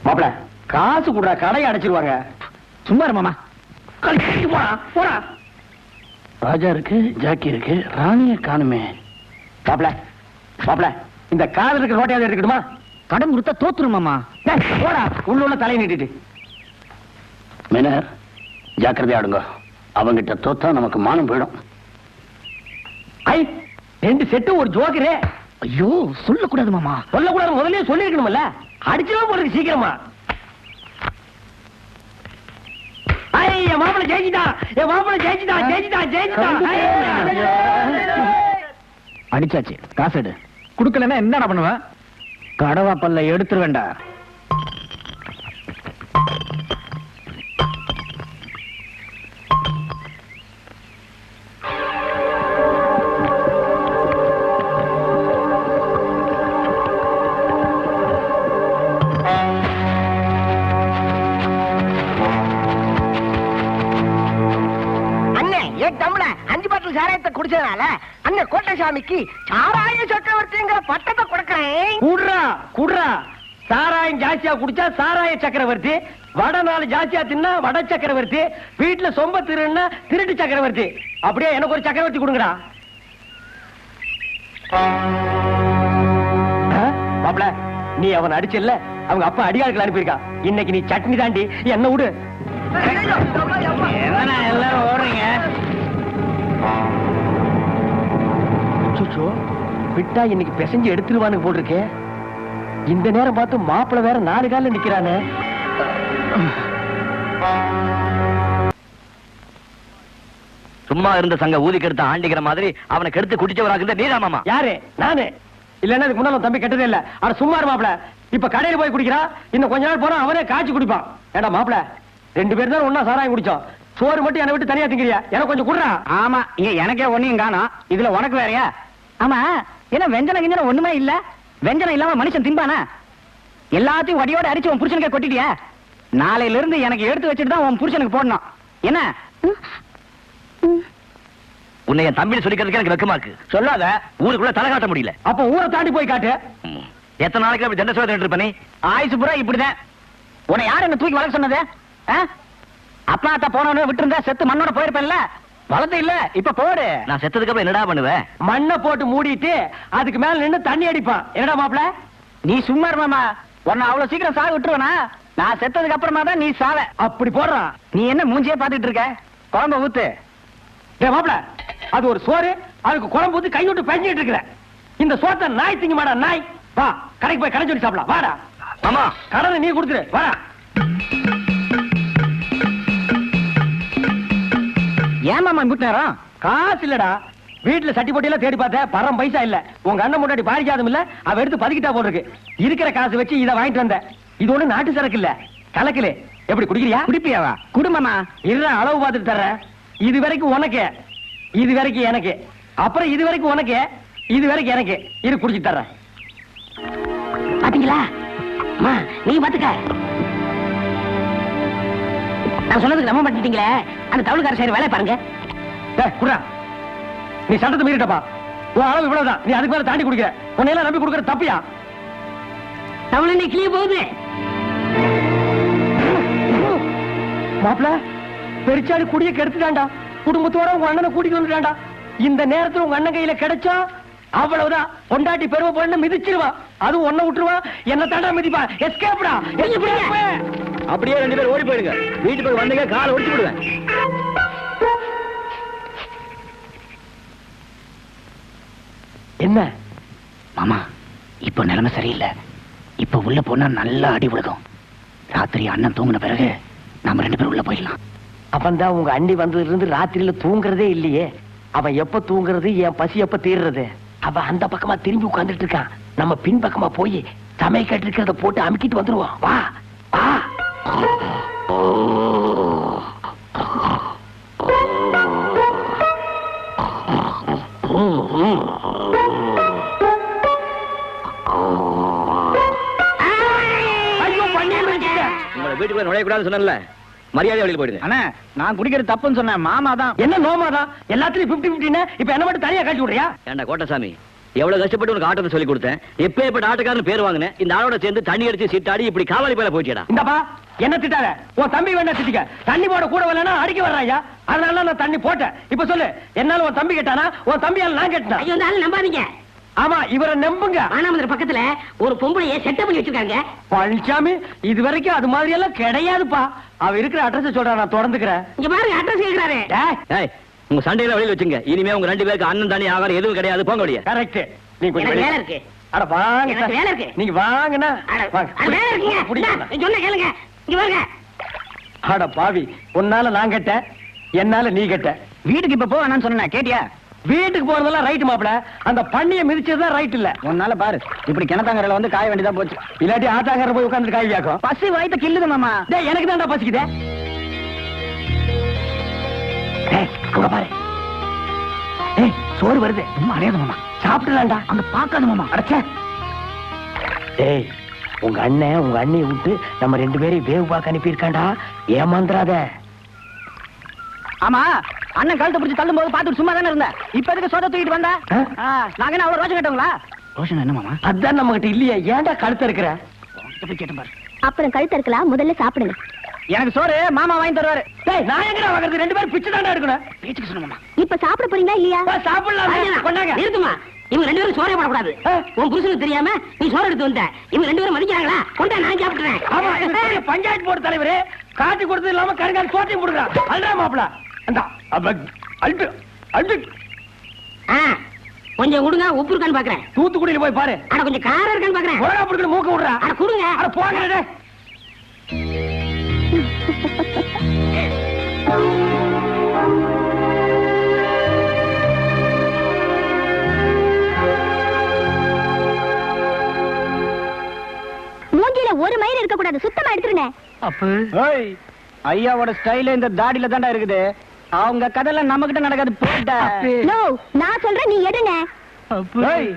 மாப்பிள காசு கூட கடையை அடைச்சிருவாங்க. சும்மா மாமா போடா போடா. ராஜா இருக்கு, ஜாக்கி இருக்கு, ராணிய காணுமே. மாப்பிள மாப்பிள இந்த காதல் இருக்கிற ரோட்டையாவது எடுக்கணுமா? கடன் கொடுத்தா தோத்துரும் மாமா. போடா உள்ள தலையை நீட்டிட்டு. மேனர் ஜாக்கிரதை ஆடுங்க. அவங்கிட்ட தோத்தா நமக்கு மானம் போயிடும். ஐ 2 செட்டு ஒரு ஜோக்கரே. ஐயோ சொல்லக்கூடாது மாமா. சொல்லக்கூடாது முதல்ல சொல்லி இருக்கணும்ல. அடிச்சுதான் போடுறது சீக்கிரமா. என் மாப்பிள ஜெயிச்சிட்டா, என் மாப்பிள ஜெயிச்சிட்டா, ஜெயிச்சிட்டா, ஜெயிச்சிட்டா. அடிச்சாச்சு, காசு எடு. குடுக்கலன்னா என்ன பண்ணுவேன்? கடவா பல்ல எடுத்துரு வேண்டா. சாராயத்தை குடிச்சதுனால அண்ணன் கோட்டைசாமிக்கு சாராய சக்கரவர்த்திங்கிற பட்டத்தை கொடுக்கிறேன். குடுறா குடுறா. சாராயம் ஜாஸ்தியா குடிச்சா சாராய சக்கரவர்த்தி, வட நாள் ஜாஸ்தியா தின்னா வட சக்கரவர்த்தி, வீட்டுல சொம்ப திருன்னா திருட்டு சக்கரவர்த்தி. அப்படியே எனக்கு ஒரு சக்கரவர்த்தி கொடுங்கடா. மாப்பிள நீ அவன் அடிச்சல்ல, அவங்க அப்பா அடியாளுக்கு அனுப்பியிருக்கா. இன்னைக்கு நீ சட்னி தாண்டி என்ன விடு. எல்லாரும் ஓடுறீங்க. விட்டா இன்னைக்கு பிசைஞ்சு எடுத்துருவானு போட்டிருக்கே. இந்த நேரம் பார்த்து மாப்பிள வேற 4 காலில் நிக்கிறானே. சும்மா இருந்த சங்க ஊதி கெடுத்த ஆண்டிக்கிற மாதிரி அவனை கெடுத்து குடிச்சவராக நீதாமாமா. யாரு? நானு. இல்லன்னா அதுக்கு முன்னால தம்பி கெட்டதே இல்ல. ஆனா சும்மா இரு மாப்பிள. இப்ப கடையில போய் குடிக்கிறா, இன்னும் கொஞ்ச நாள் போனா அவனே காய்ச்சி குடிப்பான். ஏடா மாப்பிள 2 பேர் தான் ஒன்னா சாராயம் குடிச்சோம். சோறு மட்டும் என்னை விட்டு தனியா திங்கிறியா? எனக்கு கொஞ்சம் குடுறா. ஆமா இங்க எனக்கே ஒன்னையும் காணோம், இதுல உனக்கு வேறையா? ஆமா என்ன வெஞ்சனம் கிஞ்சனம் ஒண்ணுமே இல்ல. வெஞ்சனம் இல்லாம மனுஷன் திம்பானா? எல்லாத்தையும் வடியோட அரிச்சு உன் புருஷனுக்கே கொட்டிட்டியா? நாளையில இருந்து எனக்கு எடுத்து வச்சுட்டு தான் உன் புருஷனுக்கு போடணும். என்ன உன்னை என் தம்பி சொல்லிக்கிறதுக்கு எனக்கு வெக்கமா இருக்கு. சொல்லாத. ஊருக்குள்ள தலை காட்ட முடியல. அப்ப ஊரை தாண்டி போய் காட்டு. எத்தனை நாளைக்கு அப்படி ஜெண்ட சோதனை இருப்ப? நீ ஆயுசு புறா இப்படிதான். உன்னை யார் என்ன தூக்கி வளர்க்க சொன்னது? அப்பா அத்தா போனவனு விட்டு இருந்தா செத்து மண்ணோட போயிருப்பேன்ல. வளர்த்து இல்ல இப்ப போடு. நான் செத்ததுக்கு அப்புறம் என்னடா பண்ணுவேன்? மண்ணை போட்டு மூடிட்டு அதுக்கு மேல நின்று தண்ணி அடிப்பான். என்னடா மாப்பிள நீ சும்மா இருமாமா. உன்னை அவ்வளவு சீக்கிரம் சாக விட்டுருவனா? நான் செத்ததுக்கு அப்புறமா தான் நீ சாவ. அப்படி போடுறான். நீ என்ன மூஞ்சியே பாத்துட்டு இருக்க? குழம்பு ஊத்து. மாப்பிள அது ஒரு சோறு, அதுக்கு குழம்பு ஊத்து கை விட்டு பஞ்சிட்டு இருக்கிற. இந்த சோத்தை நாய் திங்க மாடா நாய். வா கடைக்கு போய் கடை சொல்லி சாப்பிடலாம். வாடா. ஆமா கடனை நீ கொடுத்துரு. வாடா. ஏமாமா வீட்டு நேரம் காசு இல்லடா. வீட்டுல சட்டி போட்டி எல்லாம் தேடி பார்த்தேன், பரம் பைசா இல்ல. உங்க அண்ணன் முன்னாடி பாரிஜாதம் இல்ல, அவ எடுத்து பதுக்கிட்டா போட்டிருக்கு. இருக்கிற காசு வச்சு இதை வாங்கிட்டு வந்தேன். இது ஒண்ணு நாட்டு சரக்கு இல்ல, கலக்கல. எப்படி குடிக்கிறியா? குடிப்பியாவா? குடும்பமா இல்ல, அளவு பார்த்துட்டு தர்றேன். இது வரைக்கும் உனக்கு, இது வரைக்கும் எனக்கு, அப்புறம் இது வரைக்கும் உனக்கு, இது வரைக்கும் எனக்கு. இது குடிச்சு தர்றேன். பாத்தீங்களா நீ பாத்துக்க. நான் சொன்னதுக்கு நம்ப மாட்டீங்களே. அந்த தமிழ்கார சைடு வேலை பாருங்க. குடா நீ சட்டத்தை மீறிட்டப்பா. உன் அளவு இவ்வளவுதான். நீ அதுக்கு மேல தாண்டி குடிக்கிற. உன்னையெல்லாம் நம்பி கொடுக்கிற தப்பியா? தமிழ் நீ கிளிய போகுது. மாப்பிள பெருச்சாடி குடிய கெடுத்துட்டாண்டா. குடும்பத்தோட உங்க அண்ணனை கூட்டிட்டு வந்துட்டாண்டா. இந்த நேரத்துல உங்க அண்ணன் கையில கிடைச்சா அவ்வளவுதான். பொண்டாட்டி பெருமை பொண்ணு மிதிச்சிருவா. அது ஒன்ன விட்டுருவா, என்ன தாண்டா மிதிப்பா. எஸ்கேப்டா. அப்படியே 2 பேர் ஓடி போயிடுங்க. வீட்டு போய் வந்தீங்க காலை ஒடிச்சு விடுவேன். என்ன மாமா இப்ப நிலைமை சரியில்லை. இப்ப உள்ள போனா நல்லா அடி விழுகும். ராத்திரி அண்ணன் தூங்கின பிறகு நாம 2 பேரும் உள்ள போயிடலாம். அப்பந்தான் உங்க அண்ணி வந்ததுல இருந்து ராத்திரியில தூங்குறதே இல்லையே. அவன் எப்ப தூங்குறது, என் பசி எப்ப தீர்றது? அவன் அந்த பக்கமா திரும்பி உட்கார்ந்துட்டு இருக்கான். நம்ம பின் பக்கமா போய் சமையல் இருக்கிறத போட்டு அமுக்கிட்டு வந்துருவான். வா வா. உங்களை வீட்டுக்குள்ள நுழையக்கூடாது சொன்னல. மரியாதை வெளியில போயிடுங்க. அண்ணா நான் குடிக்கிறது தப்புன்னு சொன்னேன், மாமா தான். என்ன நோமாதான் எல்லாத்துலயும் 50-50 இப்ப என்ன மட்டும் தனியா காட்டி விடுறியா? ஏண்டா கோட்டசாமி, எவ்வளவு கஷ்டப்பட்டு உனக்கு ஆட்டத்தை சொல்லி கொடுத்தேன். எப்ப ஆட்டக்காரன் பேர் வாங்கினேன். இந்த ஆளோட சேர்ந்து தண்ணி அடிச்சு சீட்டாடி இப்படி காவாலி பேல போயிடுச்சேடா. இந்தப்பா என்ன திட்டாத, உன் தம்பி வேணா திட்டிக்க. தண்ணி போட கூட வரலன்னா அடிக்க வர்றாயா, அதனால நான் தண்ணி போட்டேன். இப்ப சொல்லு, என்னால உன் தம்பி கேட்டானா உன் தம்பியால நான் கேட்டேன்? ஐயோ இந்த ஆளு நம்பாதீங்க. ஆமா இவரை நம்புங்க. மானாமதுரை பக்கத்துல ஒரு பொம்பளைய செட்டப் பண்ணி வச்சிருக்காங்க. பழனிசாமி இது வரைக்கும் அது மாதிரி எல்லாம் கிடையாதுப்பா. அவ இருக்கிற அட்ரஸ் சொல்றா, நான் தொடர்ந்துக்கிறேன். இங்க பாருங்க அட்ரஸ் கேக்குறாரு. ஏய், உங்க சண்டையில வெளியில வச்சுங்க. இனிமே உங்க 2 பேருக்கு அண்ணன் தண்ணி ஆகாரம் எதுவும் கிடையாது. போங்க வெளிய. கரெக்ட். நீ கொஞ்சம் எனக்கு வெளிய. வேலை இருக்கு. அட வாங்க எனக்கு வேலை இருக்கு. நீங்க வாங்கண்ணா. அட, வாங்க. அட, வேலை இருக்குங்க. புடிங்க. இந்தா, சொன்ன கேளுங்க. இங்க பாருங்க. அட பாவி, உன்னால நான் கேட்டேன், என்னால நீ கேட்ட. வீட்டுக்கு இப்ப போவேன்னு சொன்னேன், கேட்டியா? வீட்டுக்கு போறதெல்லாம் ரைட் மாப்பிள, அந்த பண்ணிய மிதிச்சதுதான் ரைட் இல்ல. உன்னால பாரு இப்படி கிணத்தாங்கரையில வந்து காய வேண்டியதா போச்சு. இல்லாட்டி ஆட்டாங்கர போய் உட்கார்ந்து காய் வியாக்கும். பசி வயித்த கில்லுது மாமா. டேய் எனக்கு தான்டா பசிக்குதே. டேய் அங்க பாரு. டேய் சோறு வருது. அடையாது மாமா, சாப்பிடலாம்டா. அங்க பாக்காத மாமா. அடச்சே. டேய் உங்க அண்ணன் உங்க அண்ணியை விட்டு நம்ம 2 பேரையும் வேவு பார்க்க அனுப்பியிருக்காண்டா, ஏமாந்துறாத. ஆமா அண்ணன் கழுத்தை பிடிச்சி தள்ளும் போது பாத்துட்டு சும்மா தானே இருந்தேன். இப்ப எதுக்கு சோத தூக்கிட்டு வந்தா? நாங்க என்ன அவ்வளவு ரோஷம் கேட்டவங்களா? ரோஷன் என்ன மாமா? அதான் நம்ம கிட்ட இல்லையா, ஏன்டா கழுத்த இருக்கிற? போய் கேட்டேன் பாரு. அப்புறம் கழுத்து இருக்கலாம், முதல்ல சாப்பிடுங்க. எனக்கு சோறு மாமா வாங்கி தருவாரு. டேய் நான் எங்கடா வாங்குறது? 2 பேரும் பிச்சு தான்டா எடுக்கணும். பேச்சுக்கு சொன்ன மாமா. இப்ப சாப்பிட போறீங்களா இல்லையா? சாப்பிடலாம். கொண்டாங்க. நிறுத்துமா. இவங்க 2 பேரும் சோறே போடக்கூடாது. உன் புருஷனுக்கு தெரியாம நீ சோறு எடுத்து வந்த. இவங்க 2 பேரும் மதிக்கிறாங்களா? கொண்டா நான் சாப்பிட்டுறேன். ஆமா இது பெரிய பஞ்சாயத்து போர்டு தலைவரே, காட்டி கொடுத்தது இல்லாம கருங்கால் சோத்தையும் கொடுக்குறான். அல்றா மாப்பிள. அந்த அல்பு அல்பு ஆ, கொஞ்சம் கொடுங்க, உப்பு இருக்கான்னு பாக்குறேன். தூத்துக்குடியில போய் பாரு. அட கொஞ்சம் காரம் இருக்கான்னு பாக்குறேன். உலகா புடுக்கு மூக்க விடுறா. அட கொடுங்க. அட போங்கடே. மூஞ்சில ஒரு மயிர் இருக்க கூடாது, சுத்தமா எடுத்துருங்க. ஏய், ஐயாவோட ஸ்டைல இந்த தாடியில தான்டா இருக்குது. அவங்க கதையில நம்ம கிட்ட நடக்காது. போடா. நோ, நான் சொல்றேன், நீ எடுங்க. ஏய்,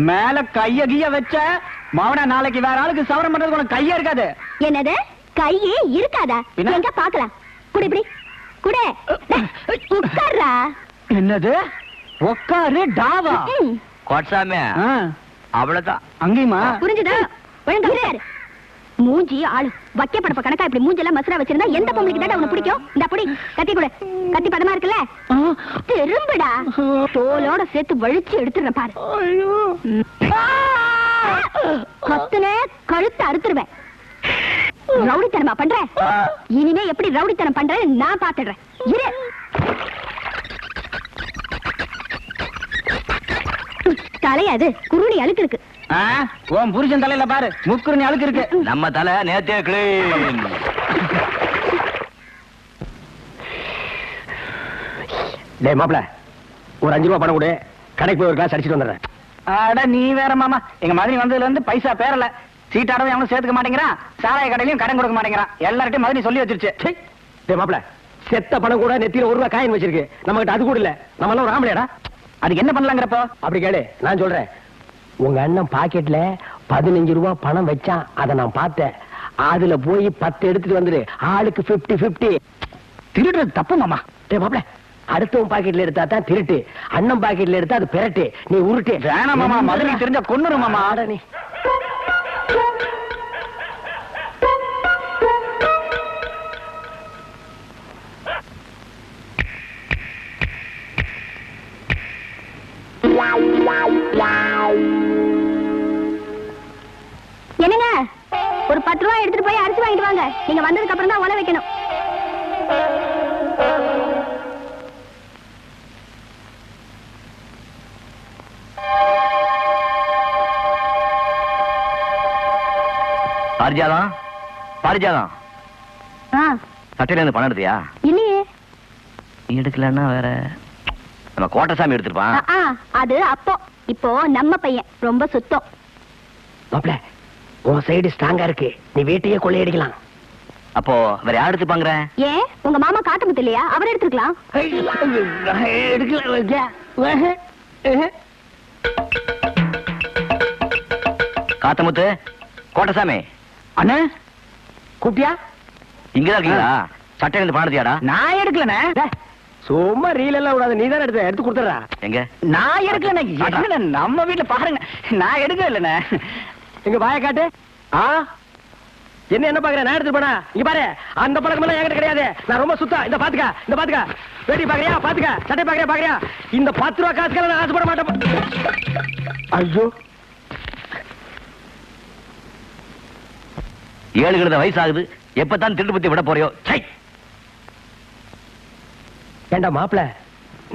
மேல கைய கிய வச்ச மாவனா நாளைக்கு வேற ஆளுக்கு சவரம் பண்றதுக்கு உனக்கு கையே இருக்காது. என்னது கையே இருக்காதா? பின்ன? எங்க பாக்கலாம். குடு இப்படி குடு. உட்கார்றா. என்னது உக்காரு டாவா? ம், கோட்டசாமி ஆ, அவ்வளவுதான். அங்கேயுமா? புரிஞ்சுதா? ஒழுங்கா இரு. மூஞ்சி ஆளு வக்க படப்ப கணக்கா இப்படி மூஞ்செல்லாம் மசரா வச்சிருந்தா எந்த பொம்பளைக்கு தான் உனக்கு பிடிக்கும்? இந்த அப்படி கத்தி கொடு. கத்தி பதமா இருக்குல்ல, திரும்புடா. தோலோட சேர்த்து வழிச்சு எடுத்துறேன் பாரு. ம். கத்துனே கழுத்து அறுத்துருவேன். ரவுடித்தனமா பண்ற? இனிமே எப்படி ரவுடித்தனம் பண்றேன்னு நான் பாத்துடுறேன். இரு. தலையாது குருணி அழுக்கு இருக்கு. ஆ, உன் புருஷன் தலையில பாரு முக்குறுனி அழுக்கு இருக்கு. நம்ம தலை நேத்தே கிளீன். டேய் மாப்பிள, ஒரு 5 ரூபா பணம் கொடு, கடைக்கு போய் ஒரு கிளாஸ் அடிச்சிட்டு வந்துடுறேன். அட நீ வேற மாமா, எங்க மதுரை வந்ததுல இருந்து பைசா பேரல. சீட்டாடவும் எவனும் சேர்த்துக்க மாட்டேங்கிறான், சாராய கடையிலயும் கடன் கொடுக்க மாட்டேங்கிறான். எல்லார்ட்டையும் மதுரை சொல்லி வச்சிருச்சு. சீ. டேய் மாப்பிள, செத்த பணம் கூட நெத்தியில 1 ரூபா காயின் வச்சிருக்கு, நம்ம கிட்ட அது கூட இல்ல. நம்ம எல்லாம் ஒரு ஆம்பளையாடா. அதுக்கு என்ன பண்ணலாங்கிறப்போ? அப்படி கேளு, நான் சொல்றேன். உங்க அண்ணன் பாக்கெட்ல 15 ரூபா பணம் வச்சான், அதை நான் பார்த்தேன். அதுல போய் 10 எடுத்துட்டு வந்துரு, ஆளுக்கு 50-50. திருடுறது தப்பு மாமா. டேய் மாப்பிள, அடுத்தவன் பாக்கெட்ல எடுத்தா தான் திருட்டு, அண்ணன் பாக்கெட்ல எடுத்தா அது பெரட்டு. நீ உருட்டு. வேணாம் மாமா, மதுரை தெரிஞ்ச கொன்னுரு மாமா. ஆட நீ. என்னங்க, ஒரு 10 ரூபாய் எடுத்துட்டு போய் அரிசி வாங்கிட்டு வாங்க. நீங்க வந்ததுக்கு அப்புறம் தான் உல வைக்கணும். பாரிஜாதம் பாரிஜாதம், ஆ, சட்டையில இருந்து பணம் எடுத்தியா? இல்லையே. நீ எடுக்கலன்னா வேற நம்ம கோட்டசாமி எடுத்துருப்பான். அது அப்போ. இப்போ நம்ம பையன் ரொம்ப சுத்தம். மாப்பிள, உன் சைடு ஸ்ட்ராங்கா இருக்கு, நீ வீட்டையே கொள்ளையடிக்கலாம். அப்போ வேற யார் எடுத்துப்பாங்க? ஏன் உங்க மாமா காட்டுமுத்து இல்லையா? அவர் எடுத்துக்கலாம். காத்தமுத்து, கோட்டசாமி அண்ணே கூப்பியா? இங்கதான் இருக்கீங்களா? சட்டையில இருந்து பாடுதியாடா? நான் எடுக்கலண்ணே. சும்மா ரீல் எல்லாம் விடாது, நீ தான் எடுத்து கொடுத்துறா. எங்க? நான் எடுக்கலண்ணே. என்னண்ணே, நம்ம வீட்டுல பாருங்க, நான் எடுக்க இல்லண்ணே. எங்க வாய காட்டு. என்ன பாக்குற? நான் எடுத்து போனா இங்க பாரு, அந்த பழக்கம் எல்லாம் என்கிட்ட கிடையாது. நான் ரொம்ப சுத்தம். இந்த பாத்துக்க வேட்டி பாக்குறியா? பாத்துக்க சட்டை பாக்குறியா? இந்த 10 ரூபா காசுக்கெல்லாம் நான் ஆசைப்பட மாட்டேன். ஐயோ, 7 வயசு ஆகுது, எப்பதான் திருட்டு பத்தி விட போறியோ? ஏண்டா மாப்பிள,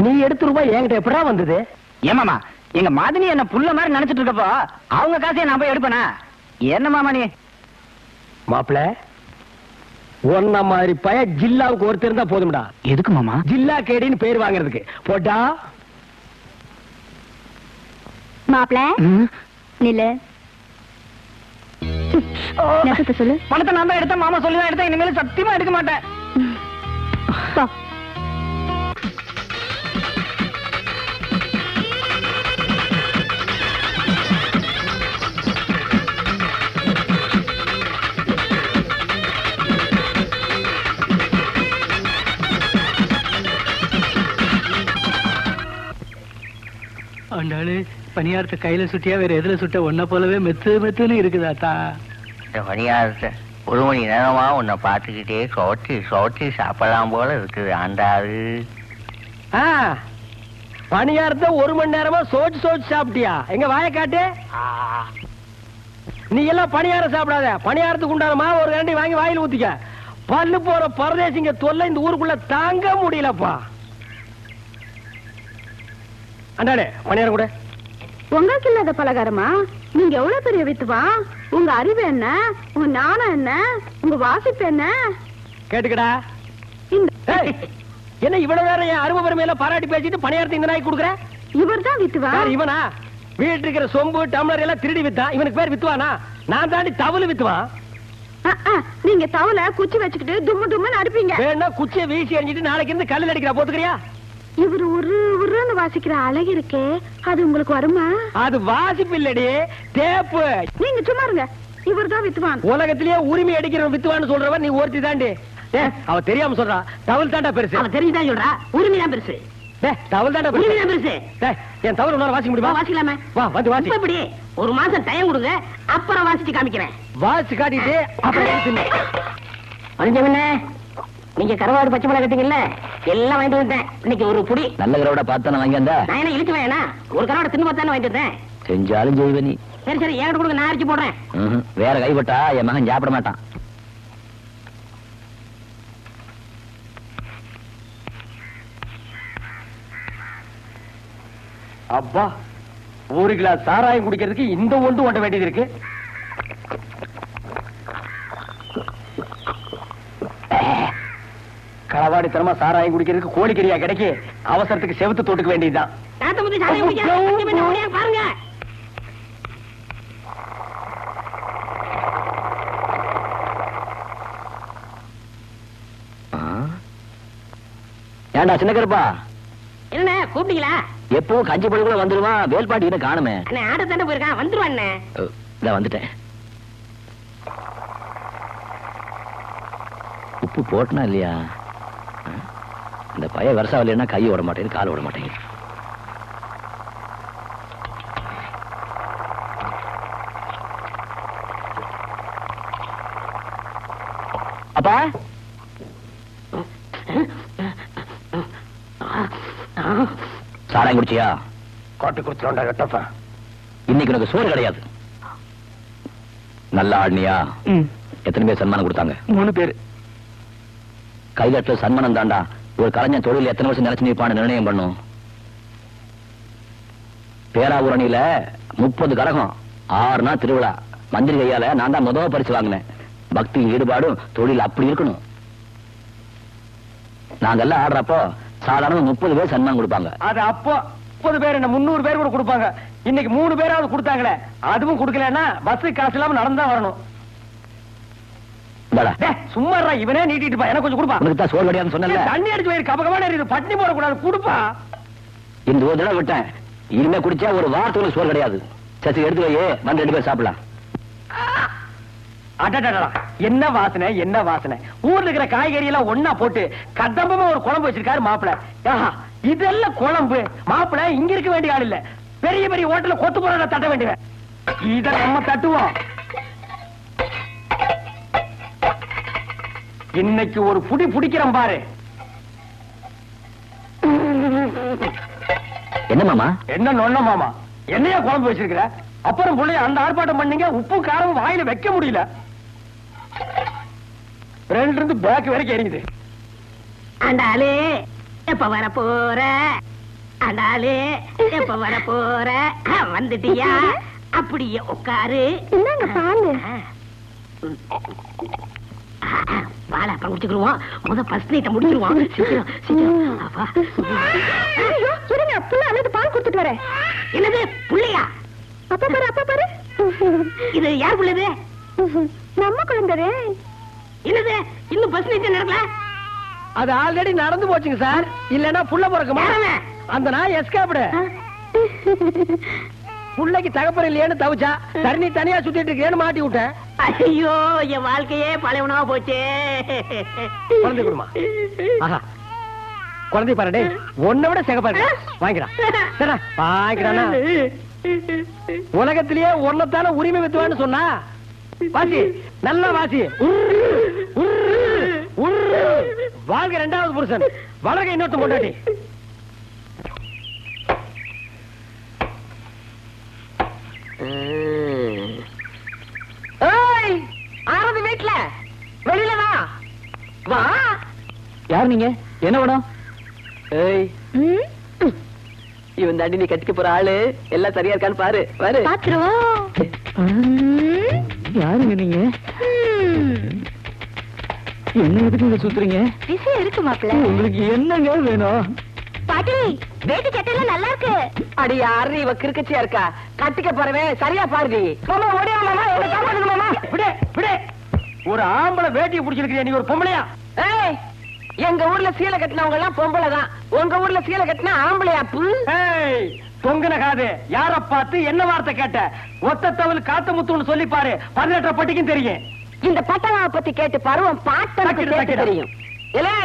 நீ எடுத்து ரூபாய் என்கிட்ட எப்படா வந்தது? ஏமாமா, எங்க மதனி என்ன புள்ள மாதிரி நினைச்சிட்டு இருக்கப்போ அவங்க காசையை நான் போய் எடுப்பேனா? என்ன மாமா நீ? மாப்பிள, ஒன்ன மாதிரி பய ஜில்லாவுக்கு ஒருத்தர் இருந்தா போதும்டா. எதுக்கு மாமா? ஜில்லா கேடின்னு பேர் வாங்குறதுக்கு. போட்டா மாப்பிள நில்லு. நெசத்தை சொல்லு. பணத்தை நான் தான் எடுத்தேன், மாமா சொல்லி தான் எடுத்தேன். இனிமேல் சத்தியமா எடுக்க மாட்டேன். போ. ஆண்டாளு, பணியாரத்தை கையில சுட்டியா வேற எதுல சுட்ட ஒன்ன போலவே மெத்துன்னு இருக்குதாத்தா. பணியாரத்தை 1 மணி நேரமா உன்னை பார்த்துக்கிட்டே சோட்டி சாப்பிடலாம் போல இருக்குது ஆண்டாளு. பணியாரத்தை 1 மணி நேரமா சோச்சு சாப்பிட்டியா? எங்க வாய காட்டு. நீ எல்லாம் பணியாரம் சாப்பிடாத. பணியாரத்துக்கு உண்டான மாவு ஒரு கரண்டி வாங்கி வாயில ஊத்திக்க. பல்லு போற பரதேசிங்க தொல்லை இந்த ஊருக்குள்ள தாங்க முடியலப்பா. அண்டாடே, பணியாரம் கூட. உங்களுக்கு இல்லாத பலகாரமா? நீங்க எவ்வளவு பெரிய வித்துவா? உங்க அறிவு என்ன? உங்க ஞானம் என்ன? உங்க வாசிப்பு என்ன? கேட்டுக்கடா. என்ன இவ்வளவு நேரம் என் அருமை பெருமையில பாராட்டி பேசிட்டு பணியாரத்தை இந்த நாய்க்கு கொடுக்குற? இவர் தான் வித்துவா. இவனா? வீட்டு இருக்கிற சொம்பு டம்ளர் எல்லாம் திருடி வித்தான். இவனுக்கு பேர் வித்துவானா? நான் தாண்டி தவளு வித்துவான். நீங்க தவளை குச்சி வச்சுக்கிட்டு தும்முன்னு அடிப்பீங்க. வேணா குச்சியை வீசி எறிஞ்சிட்டு நாளைக்கு இருந்து கல்லில் அடிக்கிறா, போத்துக்கிறியா? இவர் உருன்னு வாசிக்கிற அழகு இருக்கே, அது உங்களுக்கு வருமா? அது வாசிப்பு இல்லடி, தேப்பு. நீங்க சும்மா இருங்க. இவர் தான் வித்துவான். உலகத்திலேயே உரிமை அடிக்கிற வித்துவான்னு சொல்றவன் நீ ஒருத்தி தாண்டி. அவ தெரியாம சொல்றா. தவள் தாண்டா பெருசு. அவன் தெரிஞ்சுதான் சொல்றா. உரிமை தான் பெருசு. தவள் தாண்டா உரிமை தான் பெருசு. என் தவள் உன்னால வாசிக்க முடியுமா? வாசிக்கலாமே. வா, வந்து வாசி. இப்படி 1 மாசம் டைம் கொடுங்க, அப்புறம் வாசிச்சு காமிக்கிறேன். வாசி காட்டிட்டு அப்புறம் மஞ்சமண்ணே, நீங்க கருவாடு பச்சை மிளகா கட்டிங்கல்ல, எல்லாம் வாங்கிட்டு வந்தேன். இன்னைக்கு ஒரு புடி நல்ல கரோட பார்த்தானே வாங்கி வந்தா. நான் என்ன இழுத்து வேணா, ஒரு கருவாடு தின்னு பார்த்தானே வாங்கிட்டு வந்தேன். செஞ்சாலும் செய்வ நீ. சரி ஏன் கொடுங்க, நான் அரைச்சு போடுறேன். வேற கைப்பட்டா என் மகன் சாப்பிட மாட்டான். அப்பா, 1 கிளாஸ் சாராயம் குடிக்கிறதுக்கு இந்த ஒன்று ஓட்ட வேண்டியது இருக்கு. களவாடித்தனமா சாராயம் குடிக்கிறதுக்கு கோழிக்கறியா கிடைக்கு. அவசரத்துக்கு செவுத்து தொட்டுக்க வேண்டியதுதான். பாருங்க. ஏண்டா சின்ன கருப்பா, என்ன கூப்பிட்டீங்களா? எப்பவும் கஞ்சி பொடி கூட வந்துருவான். வேல்பாட்டி என்ன காணுமே? ஆட்ட தாண்டே போயிருக்கான், வந்துருவான். இதான் வந்துட்டேன். உப்பு போட்டனா இல்லையா? இந்த பைய வருஷம் இல்லைன்னா கை ஓட மாட்டேங்குது, கால் ஓட மாட்டேங்குது. அப்பா, சாராயம் குடிச்சியா? காட்டி குடுத்துடா கட்டப்பா. இன்னைக்கு உனக்கு சோறு கிடையாது. நல்லா ஆடினியா? எத்தனை பேர் சன்மானம் கொடுத்தாங்க? 3 பேர். கைகட்டில் சன்மானம் தாண்டா ஒரு கலைஞன் தொழில் எத்தனை வருஷம் நினைச்சு நிற்பான்னு நிர்ணயம் பண்ணும். பேராவூரணியில 30 கரகம், 6 நாள் திருவிழா. மந்திரி கையால நான் தான் முதல் பரிசு வாங்கினேன். பக்தி ஈடுபாடும் தொழில் அப்படி இருக்கணும். நாங்கெல்லாம் ஆடுறப்போ சாதாரண 30 பேர் சன்மானம் கொடுப்பாங்க. அது அப்போ 30 பேர் என்ன 300 பேர் கூட கொடுப்பாங்க. இன்னைக்கு 3 பேராவது கொடுத்தாங்களே, அதுவும் கொடுக்கலன்னா பஸ் காசு இல்லாம நடந்தா வரணும். சும்மா இவனே நீட்டிட்டு பா, எனக்கு கொஞ்சம் கொடுப்பா. உனக்கு தான் சோறு கிடையாதுன்னு சொன்னேன்ல. தண்ணி அடிச்சு போயிரு, கபகமான இருக்குது, பட்டினி போடக்கூடாது, கொடுப்பா. இந்த ஒரு தடவை விட்டேன், இனிமே குடிச்சா ஒரு வாரத்துக்கு சோறு கிடையாது. சரி எடுத்து வையே, வந்து 2 பேர் சாப்பிடலாம். அடடடா, என்ன வாசனை என்ன வாசனை! ஊர்ல இருக்கிற காய்கறி எல்லாம் ஒன்னா போட்டு கதம்பமா ஒரு குழம்பு வச்சிருக்காரு மாப்பிள. இதெல்லாம் குழம்பு மாப்பிள இங்க இருக்க வேண்டிய ஆள் இல்ல, பெரிய பெரிய ஹோட்டல்ல கொத்து போற தட்ட வேண்டியவன். இத நம்ம தட்டுவோம். இன்னைக்கு ஒரு புடி புடிக்கிறோம் பாரு. என்ன மாமா? என்ன நொன்ன மாமா, என்னையா குழம்பு வச்சிருக்கிற? அப்புறம் புள்ளைய அந்த ஆர்ப்பாட்டம் பண்ணீங்க, உப்பு காரம் வாயில வைக்க முடியல. ரெண்டு இருந்து பேக் வரைக்கும் எரியுது. ஆண்டாளே எப்ப வர போற? ஆண்டாளே எப்ப வர போற? வந்துட்டியா? அப்படியே உட்காரு. என்னங்க பாலு? பால அப்ப குடிச்சுக்கிடுவோம். ஃபர்ஸ்ட் நைட்ட முடிச்சிருவோம். சீக்கிரம் சீக்கிரம். இருங்க, புள்ள அல்லது பால் கொடுத்துட்டு வரேன். என்னது புள்ளையா? அப்பா பாரு, அப்பா பாரு. இது யார் புள்ளது? நம்ம குழந்தை. என்னது இன்னும் ஃபர்ஸ்ட் நைட் நடக்கல? அது ஆல்ரெடி நடந்து போச்சுங்க சார். இல்லன்னா புள்ள பிறக்குமா? அந்த நாய் எஸ்கேப்டு. புள்ளைக்கு தகப்பன் இல்லையேன்னு தவிச்சா, தண்ணி தனியா சுத்திட்டு இருக்கேன்னு மாட்டி விட்டேன். ஐயோ, என் வாழ்க்கையே பழையவனா போச்சே. குழந்தை கொடுமா. ஆஹா, குழந்தை பாரு, ஒன்ன விட சிகப்பாரு. வாங்கிக்கிறான். சரி வாங்கிக்கிறானா? உலகத்திலேயே ஒன்னத்தான உரிமை வித்துவான்னு சொன்னா வாசி, நல்லா வாசி. வாழ்க இரண்டாவது புருஷன், வளர்க இன்னொருத்த கொண்டாடி. ஆறது வீட்டுல வெளியில வா. யார் நீங்க? என்ன வேணும்? ம், இவன் தாண்டி நீ கட்டிக்க போற ஆளு எல்லாம் சரியா இருக்கான்னு பாரு. பாரு. பாத்துருவோம். யாருங்க நீங்க? என்ன எதுக்கு சுத்துறீங்க? விஷயம் இருக்கு மாப்பிள்ள. உங்களுக்கு என்னங்க வேணும்? பாட்டி, வேட்டி சட்டையெல்லாம் நல்லா இருக்கு. அடி யாரு இவ கிறுக்கச்சியா இருக்கா? கட்டிக்க போறவன் சரியா பாருடி. மாமா ஓடியா மாமா, என்ன காப்பாத்துங்க மாமா. விடு விடு. ஒரு ஆம்பளை வேட்டியை பிடிச்சிருக்கிறியா, நீ ஒரு பொம்பளையா? ஏய், எங்க ஊர்ல சீலை கட்டினவங்க எல்லாம் பொம்பளை தான். உங்க ஊர்ல சீலை கட்டினா ஆம்பளையாப்பு. ஏய், தொங்குன காது. யார பார்த்து என்ன வார்த்தை கேட்ட? ஒத்த தவள் காத்த முத்துன்னு சொல்லி பாரு, 18 பட்டிக்கும் தெரியும். இந்த பட்டவாவை பத்தி கேட்டு பருவம் பாட்டு தெரியும். இலே,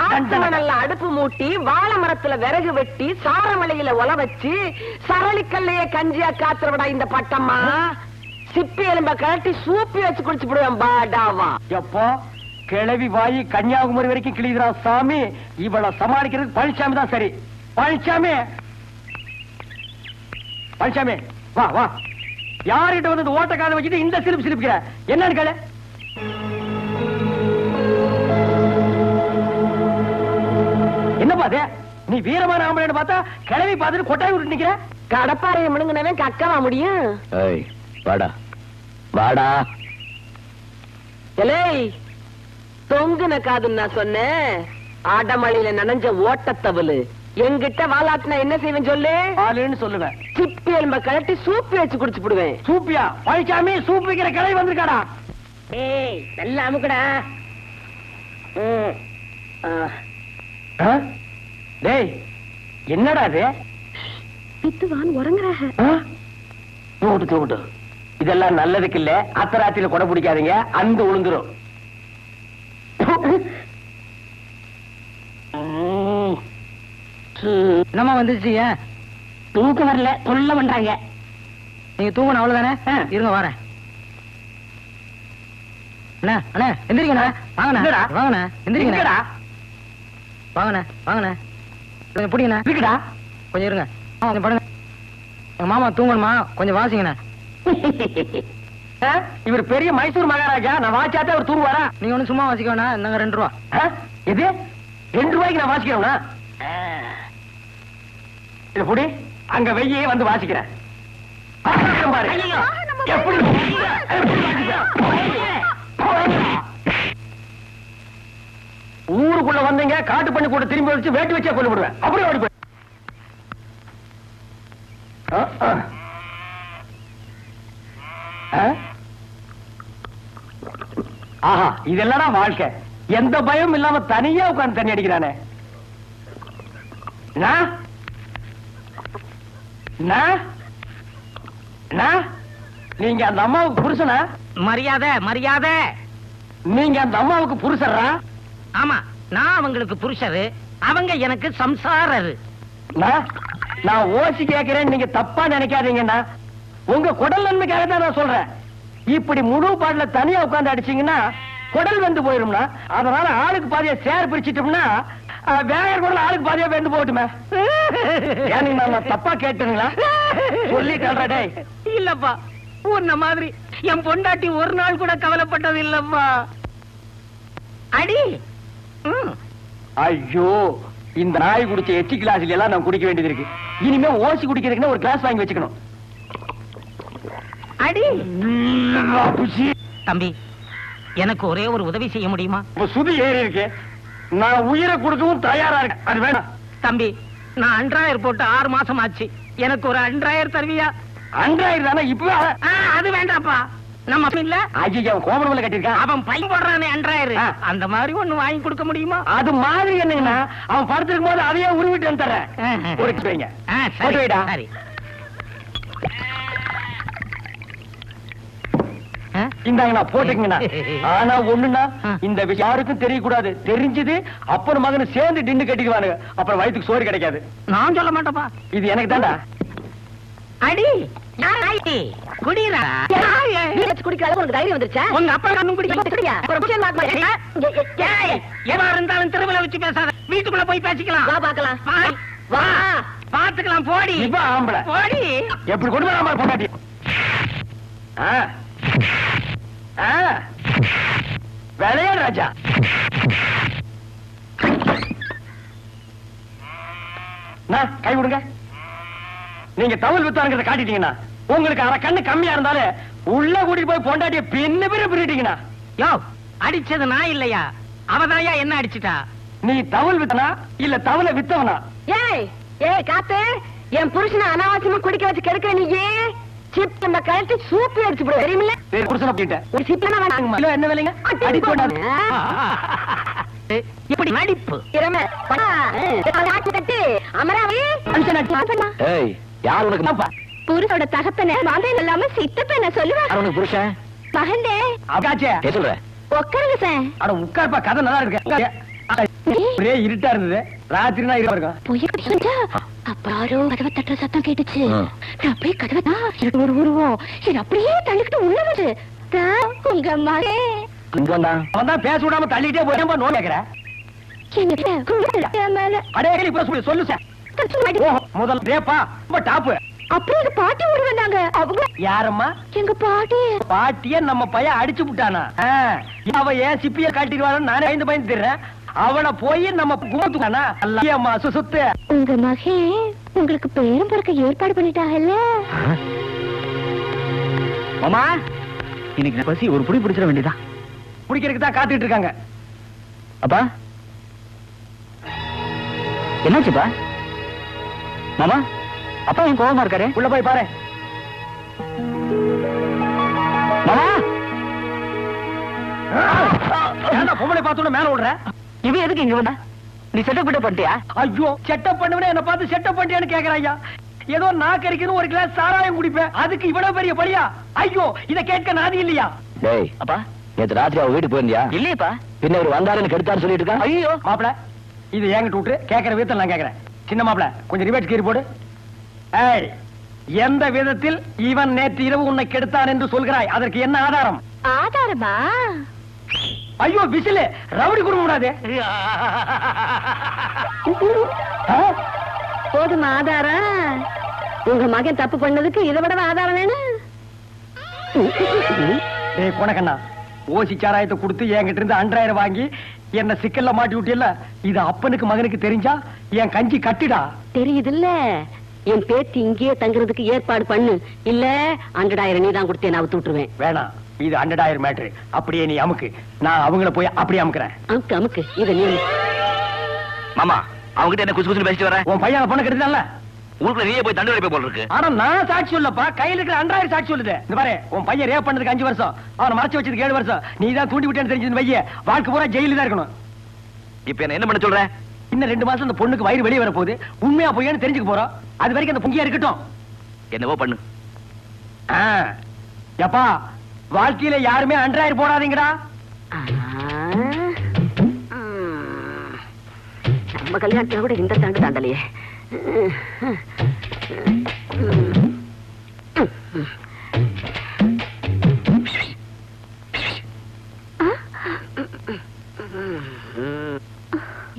ஆத்தம நல்ல அடுப்பு மூட்டி, வாழை மரத்துல விறகு வெட்டி, சாரமலையில ஒல வச்சு, சரளிக்கல்லையே கஞ்சியா காத்துறவடா இந்த பட்டம்மா. சிப்பி எலும்ப கழட்டி சூப்பி வச்சு குடிச்சு போடுவேன் பாடாவா. எப்போ கிளவி வாயி கன்னியாகுமரி வரைக்கும் கிளிகிறான் சாமி. இவளை சமாளிக்கிறது பழனிசாமி தான் சரி. பழனிசாமி, பழனிசாமி வா வா. யார்கிட்ட வந்து ஓட்ட காதை வச்சுட்டு இந்த சிரிப்பு சிரிப்புக்கிற? என்னன்னு கேளு. என்ன பாத்து நீ வீரமான ஆம்பளைன்னு பார்த்தா கிளவி பார்த்துட்டு கொட்டாய் விட்டு நிக்கிற? கடப்பாறைய முழுங்கினவன் கக்கவா முடியும்? ஏய், வாடா வாடா. எலே, தொங்குன காதுன்னு நான் சொன்னேன். ஆடமழையில நனைஞ்ச ஓட்டத்தவளு என்கிட்ட வாலாட்டினா என்ன செய்வேன் சொல்லு? ஆளுன்னு சொல்லுவேன். சிப்பி எலும்ப கழட்டி சூப்பி வச்சு குடிச்சு போடுவேன். சூப்பியா? பழனிசாமி சூப் வைக்கிற கிளவி வந்திருக்காடா. ஏய், நல்லா அமுக்குடா. டேய், என்னடா இது? பித்துவான் உறங்குறாக. தூட்டு தூட்டு. இதெல்லாம் நல்லதுக்கு இல்ல. அத்தராத்திரில கொடை பிடிக்காதீங்க, அந்த உளுந்துரும். என்னமா வந்துச்சு? தூக்கம் வரல, சொல்ல பண்றாங்க. நீங்க தூங்கணும் அவ்வளவுதானே? இருங்க வரேன். அண்ணா அண்ணா எந்திரிக்கண்ணா. வாங்கண்ணா வாங்கண்ணா எந்திரிக்கண்ணா. வாங்கண்ணா வாங்கண்ணா. கொஞ்சம் பிடிங்கண்ணா. இருக்குடா. கொஞ்சம் இருங்க. கொஞ்சம் படுங்க. எங்க மாமா தூங்கணுமா, கொஞ்சம் வாசிங்கண்ணா. இவர் பெரிய மைசூர் மகாராஜா. நான் வாச்சாத்தே அவர் தூங்குவாரா? நீங்க ஒண்ணு சும்மா வாசிக்க வேணா. இந்தாங்க 2 ரூபா. இது 2 ரூபாய்க்கு நான் வாசிக்கிறேன்னா? இது புடி, அங்க வெய்யே வந்து வாசிக்கிறேன். பாரு எப்படி ஊருக்குள்ள வந்தீங்க, காட்டு பண்ணி கூட திரும்பி வச்சு வேட்டி வச்சே கொண்டு விடுவேன். அப்படியே ஓடி போய். ஆஹா, இதெல்லாம் வாழ்க்கை. எந்த பயம் இல்லாம தனியா உட்கார்ந்து தண்ணி அடிக்கிறானே. நீங்க அந்த அம்மாவுக்கு புருஷனா? மரியாதை மரியாதை. நீங்க அந்த அம்மாவுக்கு புருஷரா? ஆமா, நான் அவங்களுக்கு புருஷரு, அவங்க எனக்கு சம்சாரரு. நான் ஓசி கேட்கிறேன், நீங்க தப்பா நினைக்காதீங்கண்ணா. உங்க குடல் நன்மைக்காக தான் நான் சொல்றேன். இப்படி முழு பாட்டுல தனியா உட்கார்ந்து அடிச்சீங்கன்னா குடல் வந்து போயிரும்னா, அதனால ஆளுக்கு பாதியா சேர் பிரிச்சிட்டோம்னா வேற குடல் ஆளுக்கு பாதியா வெந்து போட்டுமே. ஏன்னு நான் தப்பா கேட்டுங்களா? சொல்லிட்டேன். இல்லப்பா, உன்ன மாதிரி என் பொண்டாட்டி ஒரு நாள் கூட கவலைப்பட்டது இல்லப்பா. அடி. ஐயோ, இந்த நாய் குடிச்ச எச்சி கிளாஸ்ல எல்லாம் நான் குடிக்க வேண்டியது இருக்கு. இனிமே ஓசி குடிக்கிறதுக்குன்னு ஒரு கிளாஸ் வாங்கி வச்சுக்கணும். அடி. தம்பி, எனக்கு ஒரே ஒரு உதவி செய்ய முடியுமா? சுதி ஏறி இருக்கு, நான் உயிரை கொடுக்கவும் தயாரா இருக்கேன். அது வேணாம் தம்பி, நான் அன்றாயர் போட்டு 6 மாசம் ஆச்சு, எனக்கு ஒரு அன்றாயர் தருவியா? அன்றாயிரம் தானே இப்பவே? அது வேண்டாப்பா, நம்ம இல்ல. ஐயா, கோமணம்ல கட்டிருக்கான், அவன் பையன் போடுறானே அன்றாயர், அந்த மாதிரி ஒண்ணு வாங்கி கொடுக்க முடியுமா? அது மாதிரி என்னங்கன்னா அவன் படுத்திருக்கும் போது அதையே உருவிட்டு தரேன். ஒரு வைங்க. சரி. இந்தாங்கண்ணா, போட்டுக்கங்கண்ணா. ஆனா ஒண்ணுன்னா, இந்த விஷயம் யாருக்கும் தெரியக்கூடாது. தெரிஞ்சது அப்பன் மகனு சேர்ந்து டின்னு கட்டிக்குவானுங்க. அப்புறம் வயிற்றுக்கு சோறு கிடைக்காது. நான் சொல்ல மாட்டேப்பா. இது எனக்கு தாண்டா. அடி. குடிடா. குடிக்காத உனக்கு தைரியம் வந்துருச்சா? உங்க அப்பா கண்ணும் குடிக்க. எதா இருந்தாலும் தெருவுல வச்சு பேசாத, வீட்டுக்குள்ள போய் பேசிக்கலாம். வா பாக்கலாம். வா பாத்துக்கலாம். போடி. இப்ப ஆம்பளை போடி. எப்படி கொண்டு வராம பொண்டாட்டி? விளையாடு ராஜா. கை விடுங்க. நீங்க தவல் வித்தானுங்கிறத காட்டிட்டீங்கன்னா, உங்களுக்கு அரை கண்ணு கம்மியா இருந்தாலும் உள்ள கூட்டிட்டு போய் பொண்டாட்டிய பின்ன பின்ன பிரிட்டீங்கன்னா. யோ, அடிச்சது நான் இல்லையா, அவதாயா என்ன அடிச்சுட்டா? நீ தவல் வித்தனா இல்ல தவலை வித்தவனா? ஏய் ஏய் காத்து, என் புருஷனை அனாவசியமா குடிக்க வச்சு கெடுக்கிற நீயே. சிப் நம்ம கழட்டி சூப்பி அடிச்சு போடு, தெரியுமில்ல? புருஷனை போயிட்டேன். ஒரு சிப்னா வேணாங்க. கிலோ என்ன விலைங்க? அடி போடாது. இப்படி நடிப்பு. கட்டி அமராவி. ஏய், யார் உனக்கு புருஷோட தகப்பன மாதம் இல்லாம சித்தப்பன சொல்லுவாங்க. உனக்கு புருஷன்? மகந்தே அக்காச்சே சொல்ற. உட்காருங்க சார். அட உட்கார்ப்பா, கதை நல்லா இருக்கு. ஒரே இருட்டா இருந்தது, ராத்திரினா இருக்க இருக்கும். அப்பாரோ கதவை தட்டுற சத்தம் கேட்டுச்சு. நான் அப்படியே கதவை ஒரு உருவம் அப்படியே தள்ளிக்கிட்டு உள்ள வந்து உங்க மகன் அவன் தான் பேச விடாம தள்ளிட்டே போய் நோய் கேக்குற. சொல்லு சார். முதல் ரேப்பா டாப்பு. அப்படி எங்க பாட்டி ஓடி வந்தாங்க. அவங்க யாரம்மா? எங்க பாட்டி. பாட்டிய நம்ம பையன் அடிச்சு விட்டானா? அவ ஏன் சிப்பிய காட்டிடுவான்னு நானே பயந்து திடுறேன். அவனை போய் நம்ம குமத்துக்கானா சுத்து. உங்க மகே உங்களுக்கு பேரும் பிறக்க ஏற்பாடு பண்ணிட்டாங்கல்ல? மாமா, இன்னைக்கு பசி ஒரு புடி பிடிச்சிட வேண்டியதா? குடிக்கிறதுக்கு தான் காத்துட்டு இருக்காங்க. அப்பா என்னாச்சுப்பா? மாமா, அப்பா என் கோபமா இருக்காரு. உள்ள போய் பாரு. மாமா, பொம்பளை பார்த்தோட மேல விடுற. இவன் எதுக்கு இங்க வந்தா? நீ செட்டப் பண்ணிட்டியா? ஐயோ, செட்டப் பண்ணுவனே என்ன பார்த்து செட்டப் பண்ணியான்னு கேக்குற ஐயா. ஏதோ நான் கறிக்கணும் ஒரு கிளாஸ் சாராயம் குடிப்பேன், அதுக்கு இவ்வளவு பெரிய படியா? ஐயோ, இத கேட்க நாதி இல்லையா? டேய் அப்பா, நேத்து ராத்திரி அவ வீட்டுக்கு போயிருந்தியா? இல்லையப்பா. பின்ன ஒரு வந்தாருன்னு கெடுத்தாரு சொல்லிட்டு இருக்கான். ஐயோ மாப்பிள, இது என்கிட்ட விட்டு கேட்கிற விதத்தில் நான் கேட்கிறேன். சின்ன மாப்பிள, கொஞ்சம் ரிவர்ஸ் கீறி போடு. ஏய், எந்த விதத்தில் இவன் நேற்று இரவு உன்னை கெடுத்தான் என்று சொல்கிறாய்? அதற்கு என்ன ஆதாரம்? ஆதாரமா? ஐயோ, விசிலு ரவுடி கொடுக்க கூடாது. போதும் ஆதாரம். உங்க மகன் தப்பு பண்ணதுக்கு இதை விட ஆதாரம் வேணும். ஏய் கொனக்கண்ணா, ஓசி சாராயத்தை கொடுத்து என்கிட்ட இருந்து 2000 வாங்கி என்ன சிக்கல்ல மாட்டி விட்டியல்ல, இது அப்பனுக்கு மகனுக்கு தெரிஞ்சா என் கஞ்சி கட்டிடா. தெரியுதுல்ல, என் பேத்தி இங்கேயே தங்குறதுக்கு ஏற்பாடு பண்ணு. இல்ல 100,000 நீ தான் கொடுத்தே நான் விட்டுருவேன். வேணாம், இது 100,000 மேட்ரு. அப்படியே நீ அமுக்கு, நான் அவங்கள போய் அப்படியே அமுக்குறேன். அமுக்கு அமுக்கு, இதை நீ. மாமா, அவங்கிட்ட என்ன குசு குசுன்னு பேசிட்டு வர? உன் பையன் பொண்ணு கெடுத்தான்ல, ஊருக்குள்ள நீயே போய் தண்டு போல் இருக்கு. ஆனா நான் சாட்சி சொல்லப்பா, கையில இருக்கிற 100,000 சாட்சி சொல்லுது. இந்த பாரு, உன் பையன் ரேப் பண்ணதுக்கு 5 வருஷம், அவனை மறைச்சு வச்சதுக்கு 7 வருஷம். நீ தான் தூண்டி விட்டேன்னு தெரிஞ்சது பையன் வாழ்க்கை பூரா ஜெயில தான் இருக்கணும். இப்ப என்ன பண்ண சொல்ற? இன்னும் 2 மாசம் அந்த பொண்ணுக்கு வயிறு வெளியே வர போகுது. உண்மையா பொய்யான்னு தெரிஞ்சுக்க போறோம். அது வரைக்கும் அந்த பொங்கியா இருக்கட்டும். என்னவோ பண்ணு. எப்பா வாழ்க்கையில யாருமே அன்றாயிரம் போடாதீங்கடா. நம்ம கல்யாணத்துல கூட இந்த தாண்டு தாண்டலையே.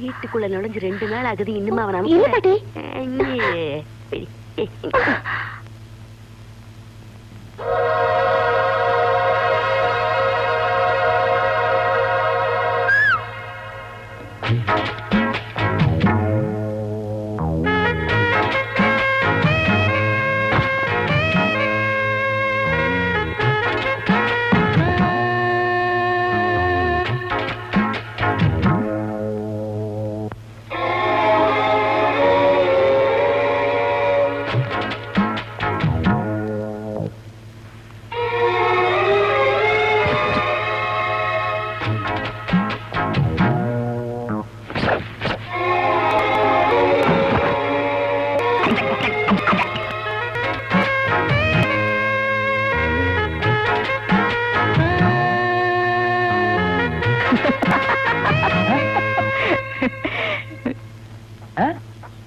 வீட்டுக்குள்ள நுழைஞ்சு 2 நாள் ஆகுது, இன்னும் அவன் இல்ல பாட்டி.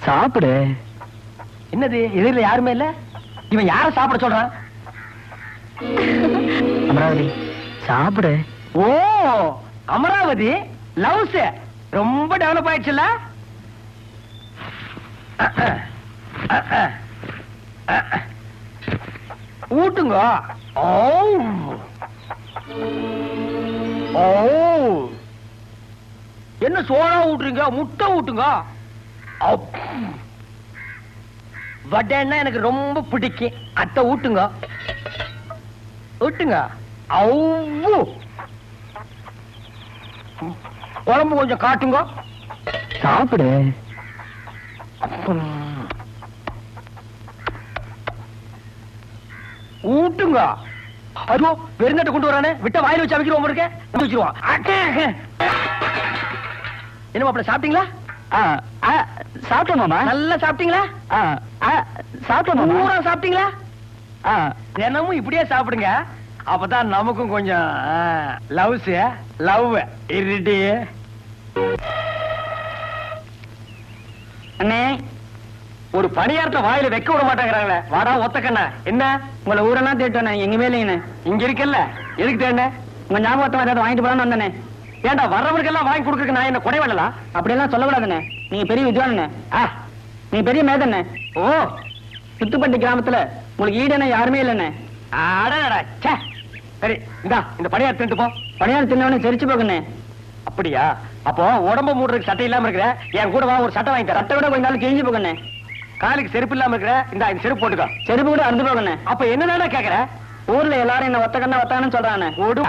சாப்பிடு. என்னது எதிரில யாருமே இல்ல? இவன் யார சாப்பிட சொல்றான்? அமராவதி சாப்பிடு. ஓ அமராவதி லவ்ஸ் ரொம்ப டெவலப் ஆயிடுச்சுல்ல? ஊட்டுங்க. ஓ ஓ என்ன சோளா ஊட்டுறீங்க? முட்டை ஊட்டுங்க. வடைன்னா எனக்கு ரொம்ப பிடிக்கும். அத்தை ஊட்டுங்க ஊட்டுங்க. அவ்வு குழம்பு கொஞ்சம் காட்டுங்க. சாப்பிடு. ஊட்டுங்க. ஐயோ வெறுந்தட்டை கொண்டு வரானே, விட்ட வாயில வச்சு அமைக்கிறோம் இருக்க வச்சிருவான். என்ன மாப்பிள்ள சாப்பிட்டீங்களா? சாப்பிட்டேன் மாமா. நல்லா சாப்பிட்டீங்களா? சாப்பிட்டேன் மாமா. பூரா சாப்பிட்டீங்களா? தினமும் இப்படியே சாப்பிடுங்க, அப்பதான் நமக்கும் கொஞ்சம் லவ்ஸ் லவ் இருடி. அண்ணே ஒரு பணியாரத்தை வாயில வைக்க விட மாட்டேங்கிறாங்களே. வாடா ஒத்தக்கண்ணா. என்ன உங்களை ஊரெல்லாம் தேட்டோண்ணே, எங்க மேலேங்கண்ணே. இங்க இருக்கல்ல, எதுக்கு தேடின? உங்க ஞாபகத்தை ஏதாவது வாங்கிட்டு போலான்னு வந்தேனே. ஏண்டா வர்றவருக்கெல்லாம் வாங்கி கொடுக்கறதுக்கு நான் என்ன குறைவல்லா? அப்படியெல்லாம் சொல்லக்கூடாதுண்ணே. நீங்க பெரிய வித்வானுண்ணே. நீங்க பெரிய மேதண்ணே. ஓ சுத்துப்பட்டி கிராமத்துல உங்களுக்கு ஈடுன யாருமே இல்லைண்ணே. அடடா ச்சே. சரி இந்தா இந்த பணியாரத்தை தின்னுட்டு போ. பணியாரம் தின்னவனே செரிச்சு போகுண்ணே. அப்படியா? அப்போ உடம்பு மூடுறதுக்கு சட்டை இல்லாம இருக்கிற, என் கூட வா ஒரு சட்டை வாங்கி தரேன். சட்டை விட கொஞ்ச நாள் கிழிஞ்சு போகுண்ணே. காலுக்கு செருப்பு இல்லாம இருக்கிற, இந்த செருப்பு போட்டுக்கோ. செருப்பு கூட அறுந்து போகுண்ணே. அப்ப என்னடா கேக்குற? ஊர்ல எல்லாரும் என்ன ஒத்த கண்ணா ஒத்தானு சொல்றானே. ஓடு.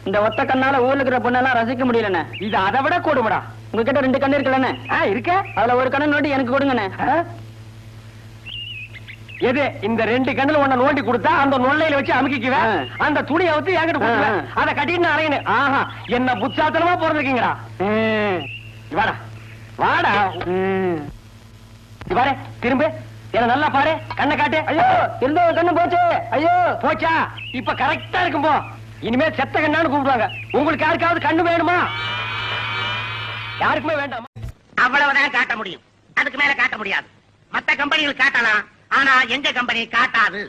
இந்த ஒத்த கண்ணால ஊர்ல இருக்கிற பொண்ணெல்லாம் ரசிக்க முடியலண்ணே. இது அதை விட கொடுமடா. உங்ககிட்ட 2 கண்ணு இருக்குல்லண்ணே. இருக்க. அதுல ஒரு கண்ணு நோண்டி எனக்கு கொடுங்கண்ணே. எது? இந்த 2 கண்ணுல ஒண்ண நோண்டி கொடுத்தா அந்த நொல்லையில வச்சு அமுக்கிக்குவேன். அந்த துணியை வச்சு என்கிட்ட கொடுத்துவேன். அதை கட்டிட்டு அரையணும். ஆஹா என்ன புத்தாத்தனமா பிறந்திருக்கீங்கடா. வாடா வாடா. பாரு திரும்ப என்ன நல்லா பாரு, கண்ணை காட்டு. ஐயோ இருந்த ஒரு கண்ணு போச்சு. ஐயோ போச்சா? இப்ப கரெக்டா இருக்கும் போ. இனிமே செத்த கண்ணான்னு கூப்பிடுவாங்க. உங்களுக்கு யாருக்காவது கண்ணு வேணுமா? யாருக்குமே வேண்டாமா? அவ்வளவுதான் காட்ட முடியும், அதுக்கு மேல காட்ட முடியாது. மத்த கம்பெனிகள் காட்டலாம், ஆனா எங்க கம்பெனி காட்டாது.